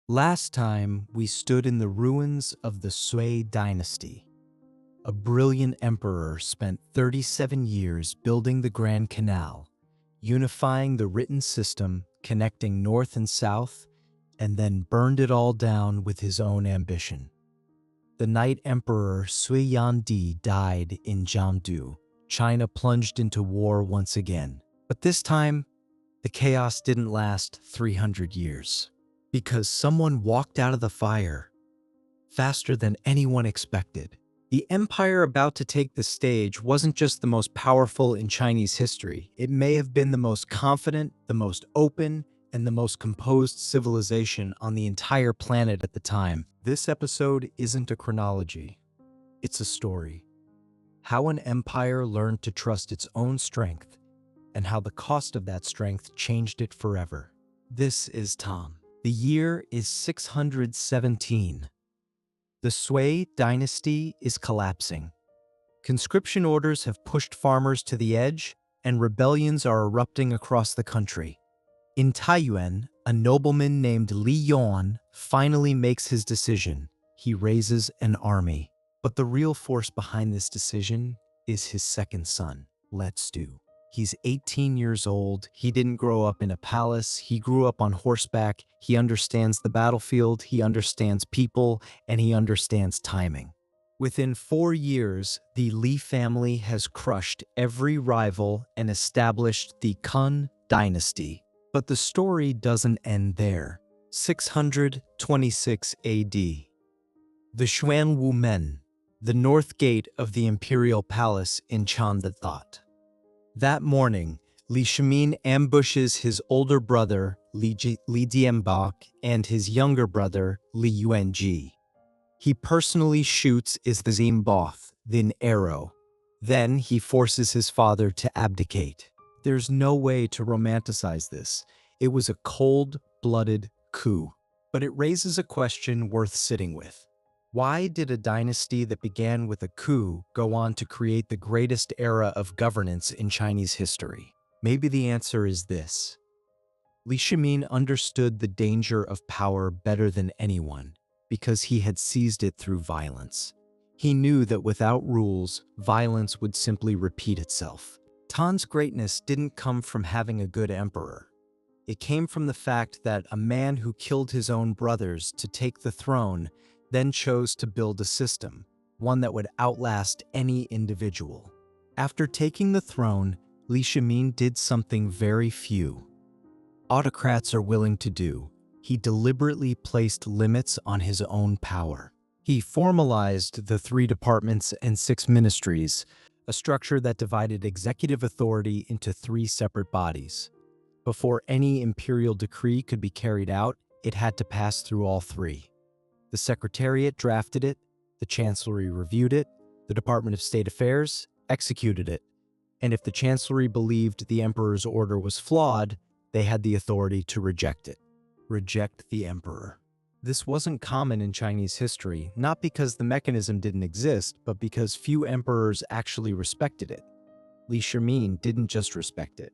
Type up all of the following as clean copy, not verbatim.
Last time, we stood in the ruins of the Sui Dynasty. A brilliant emperor spent 37 years building the Grand Canal, unifying the written system, connecting north and south, and then burned it all down with his own ambition. The night Emperor Sui Yandi died in Jiangdu. China plunged into war once again. But this time, the chaos didn't last 300 years. Because someone walked out of the fire faster than anyone expected. The empire about to take the stage wasn't just the most powerful in Chinese history. It may have been the most confident, the most open, and the most composed civilization on the entire planet at the time. This episode isn't a chronology. It's a story. How an empire learned to trust its own strength, and how the cost of that strength changed it forever. This is Tang. The year is 617. The Sui Dynasty is collapsing. Conscription orders have pushed farmers to the edge, and rebellions are erupting across the country. In Taiyuan, a nobleman named Li Yuan finally makes his decision. He raises an army. But the real force behind this decision is his second son, Let's Do. He's 18 years old. He didn't grow up in a palace. He grew up on horseback. He understands the battlefield. He understands people, and he understands timing. Within 4 years, the Li family has crushed every rival and established the Tang Dynasty. But the story doesn't end there. 626 AD. The Xuanwu Men, the north gate of the imperial palace in Chang'an. That morning, Li Shimin ambushes his older brother, Li Dianbak, and his younger brother, Li Yuanji. He personally shoots Zimbabwe, the arrow. Then he forces his father to abdicate. There's no way to romanticize this. It was a cold-blooded coup. But it raises a question worth sitting with. Why did a dynasty that began with a coup go on to create the greatest era of governance in Chinese history? Maybe the answer is this. Li Shimin understood the danger of power better than anyone because he had seized it through violence. He knew that without rules, violence would simply repeat itself. Tang's greatness didn't come from having a good emperor. It came from the fact that a man who killed his own brothers to take the throne then chose to build a system, one that would outlast any individual. After taking the throne, Li Shimin did something very few autocrats are willing to do. He deliberately placed limits on his own power. He formalized the 3 departments and 6 ministries, a structure that divided executive authority into 3 separate bodies. Before any imperial decree could be carried out, it had to pass through all 3. The Secretariat drafted it, the Chancellery reviewed it, the Department of State Affairs executed it, and if the Chancellery believed the Emperor's order was flawed, they had the authority to reject it. Reject the Emperor. This wasn't common in Chinese history, not because the mechanism didn't exist, but because few emperors actually respected it. Li Shimin didn't just respect it.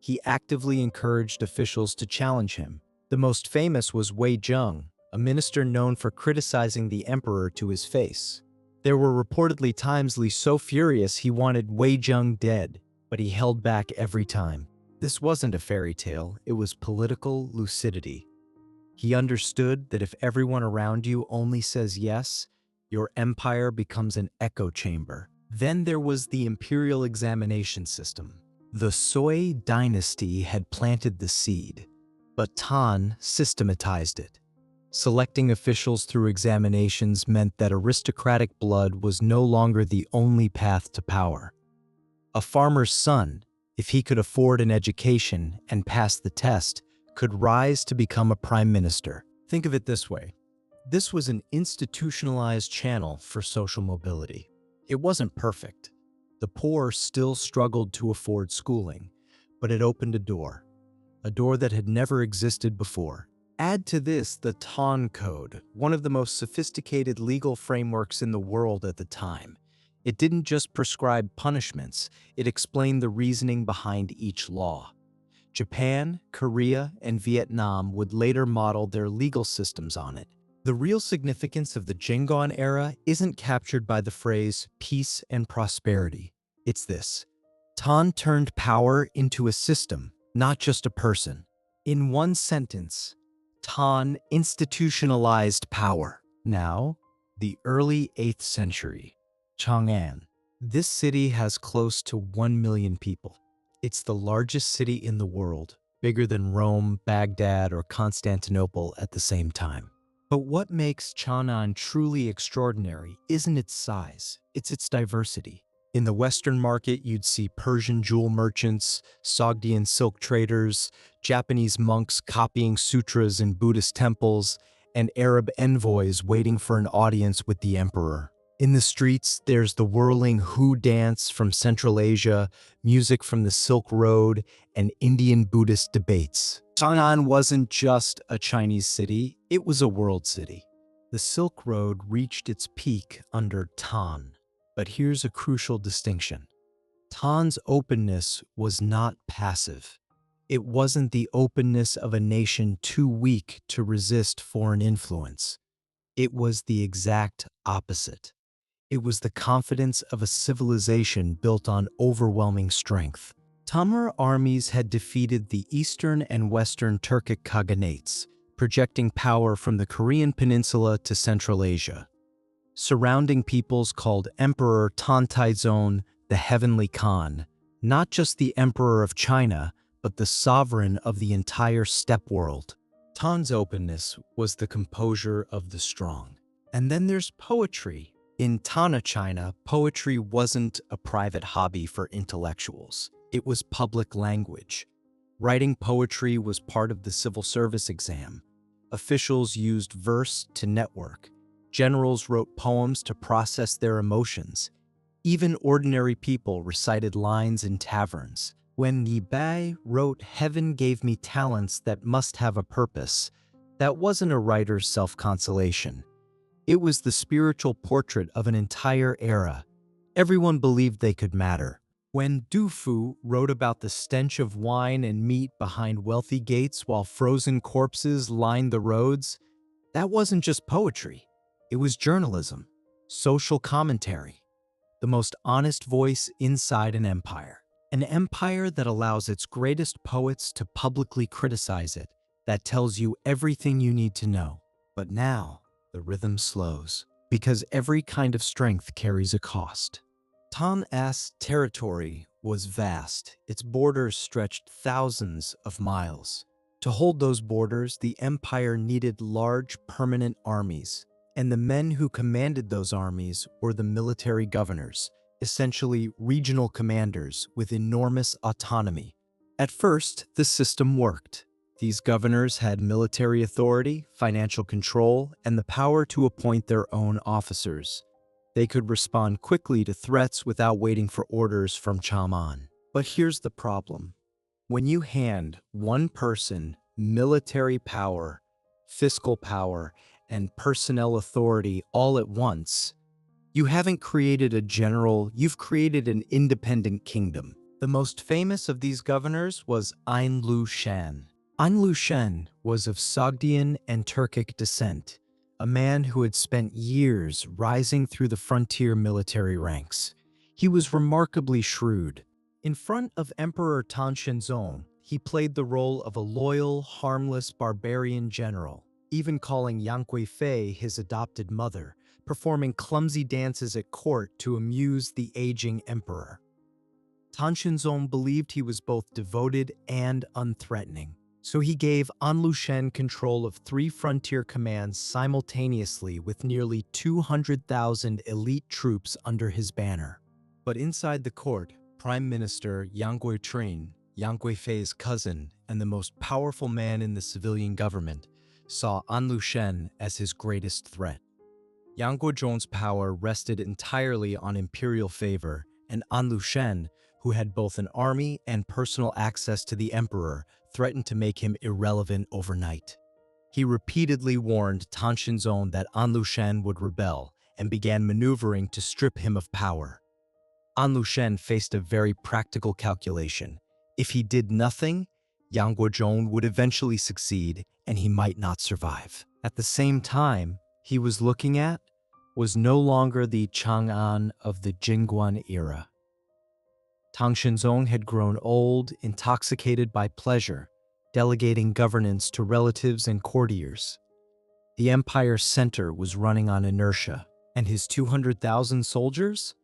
He actively encouraged officials to challenge him. The most famous was Wei Zheng, a minister known for criticizing the emperor to his face. There were reportedly times Li so furious he wanted Wei Zheng dead, but he held back every time. This wasn't a fairy tale, it was political lucidity. He understood that if everyone around you only says yes, your empire becomes an echo chamber. Then there was the imperial examination system. The Sui Dynasty had planted the seed, but Tang systematized it. Selecting officials through examinations meant that aristocratic blood was no longer the only path to power. A farmer's son, if he could afford an education and pass the test, could rise to become a prime minister. Think of it this way. This was an institutionalized channel for social mobility. It wasn't perfect. The poor still struggled to afford schooling, but it opened a door that had never existed before. Add to this the Tang Code, one of the most sophisticated legal frameworks in the world at the time. It didn't just prescribe punishments, it explained the reasoning behind each law. Japan, Korea, and Vietnam would later model their legal systems on it. The real significance of the Chang'an era isn't captured by the phrase peace and prosperity. It's this: Tang turned power into a system, not just a person. In one sentence, Tang institutionalized power. Now, the early 8th century, Chang'an. This city has close to 1 million people. It's the largest city in the world, bigger than Rome, Baghdad, or Constantinople at the same time. But what makes Chang'an truly extraordinary isn't its size, it's its diversity. In the Western market, you'd see Persian jewel merchants, Sogdian silk traders, Japanese monks copying sutras in Buddhist temples, and Arab envoys waiting for an audience with the emperor. In the streets, there's the whirling Hu dance from Central Asia, music from the Silk Road, and Indian Buddhist debates. Chang'an wasn't just a Chinese city, it was a world city. The Silk Road reached its peak under Tang. But here's a crucial distinction. Tang's openness was not passive. It wasn't the openness of a nation too weak to resist foreign influence. It was the exact opposite. It was the confidence of a civilization built on overwhelming strength. Tamur armies had defeated the Eastern and Western Turkic Khaganates, projecting power from the Korean peninsula to Central Asia. Surrounding peoples called Emperor Tang Taizong the Heavenly Khan, not just the Emperor of China, but the sovereign of the entire steppe world. Tang's openness was the composure of the strong. And then there's poetry. In Tana China, poetry wasn't a private hobby for intellectuals. It was public language. Writing poetry was part of the civil service exam. Officials used verse to network. Generals wrote poems to process their emotions. Even ordinary people recited lines in taverns. When Li Bai wrote "Heaven gave me talents that must have a purpose," that wasn't a writer's self-consolation. It was the spiritual portrait of an entire era. Everyone believed they could matter. When Du Fu wrote about the stench of wine and meat behind wealthy gates while frozen corpses lined the roads, that wasn't just poetry. It was journalism, social commentary, the most honest voice inside an empire. An empire that allows its greatest poets to publicly criticize it, that tells you everything you need to know. But now, the rhythm slows, because every kind of strength carries a cost. Tang's territory was vast. Its borders stretched thousands of miles. To hold those borders, the empire needed large, permanent armies, and the men who commanded those armies were the military governors, essentially regional commanders with enormous autonomy. At first, the system worked. These governors had military authority, financial control, and the power to appoint their own officers. They could respond quickly to threats without waiting for orders from Chang'an. But here's the problem. When you hand one person military power, fiscal power, and personnel authority all at once, you haven't created a general, you've created an independent kingdom. The most famous of these governors was An Lushan. An Lushan was of Sogdian and Turkic descent, a man who had spent years rising through the frontier military ranks. He was remarkably shrewd. In front of Emperor Tang Shenzong, he played the role of a loyal, harmless barbarian general, even calling Yang Guifei his adopted mother, performing clumsy dances at court to amuse the aging emperor. Tang Shenzong believed he was both devoted and unthreatening, so he gave An Lushan control of 3 frontier commands simultaneously with nearly 200,000 elite troops under his banner. But inside the court, Prime Minister Yang Guitrin, Yang Guifei's cousin and the most powerful man in the civilian government, saw An Lushan as his greatest threat. Yang Guizhong's power rested entirely on imperial favor, and An Lushan, who had both an army and personal access to the emperor, threatened to make him irrelevant overnight. He repeatedly warned Tang Shenzong that An Lushan would rebel and began maneuvering to strip him of power. An Lushan faced a very practical calculation. If he did nothing, Yang Guozhong would eventually succeed, and he might not survive. At the same time, he was looking at was no longer the Chang'an of the Jingguan era. Tang Shenzong had grown old, intoxicated by pleasure, delegating governance to relatives and courtiers. The empire's center was running on inertia, and his 200,000 soldiers?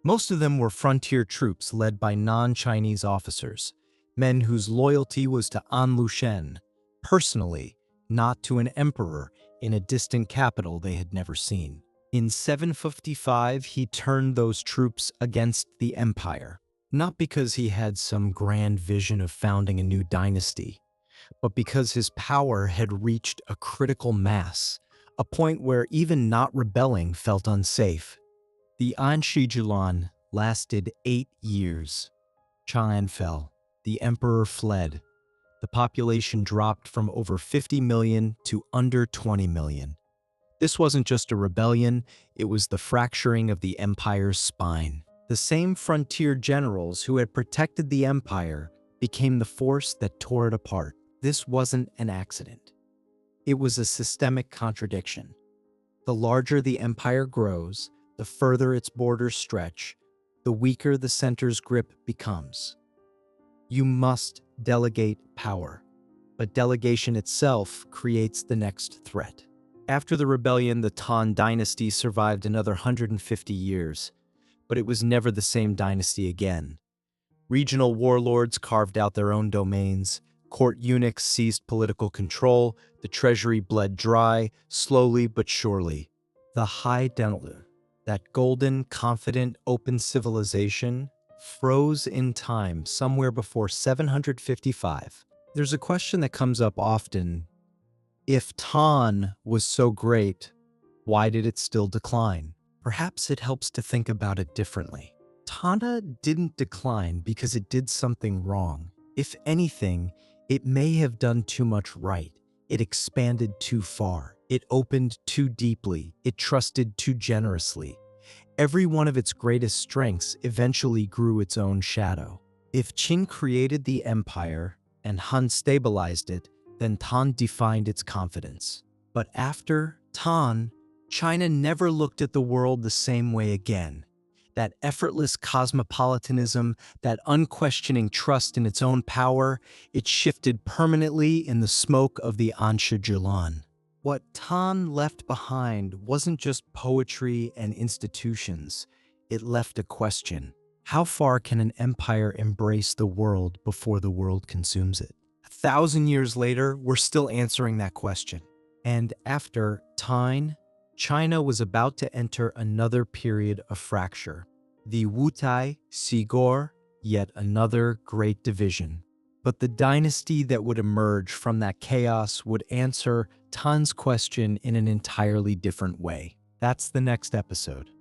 Most of them were frontier troops led by non-Chinese officers, men whose loyalty was to An Lushan, personally, not to an emperor in a distant capital they had never seen. In 755, he turned those troops against the empire, not because he had some grand vision of founding a new dynasty, but because his power had reached a critical mass, a point where even not rebelling felt unsafe. The Anshi lasted 8 years. Chang'an fell. The emperor fled. The population dropped from over 50 million to under 20 million. This wasn't just a rebellion, it was the fracturing of the empire's spine. The same frontier generals who had protected the empire became the force that tore it apart. This wasn't an accident. It was a systemic contradiction. The larger the empire grows, the further its borders stretch, the weaker the center's grip becomes. You must delegate power, but delegation itself creates the next threat. After the rebellion, the Tang Dynasty survived another 150 years, but it was never the same dynasty again. Regional warlords carved out their own domains, court eunuchs seized political control, the treasury bled dry, slowly but surely. The High Dynasty, that golden, confident, open civilization, froze in time somewhere before 755. There's a question that comes up often. If Tang was so great, why did it still decline? Perhaps it helps to think about it differently. Tang didn't decline because it did something wrong. If anything, it may have done too much right. It expanded too far. It opened too deeply. It trusted too generously. Every one of its greatest strengths eventually grew its own shadow. If Qin created the empire and Han stabilized it, then Tang defined its confidence. But after Tang, China never looked at the world the same way again. That effortless cosmopolitanism, that unquestioning trust in its own power, it shifted permanently in the smoke of the An. What Tang left behind wasn't just poetry and institutions. It left a question. How far can an empire embrace the world before the world consumes it? 1,000 years later, we're still answering that question. And after Tang, China was about to enter another period of fracture. The Wutai, Sigor, yet another great division. But the dynasty that would emerge from that chaos would answer Tang's question in an entirely different way. That's the next episode.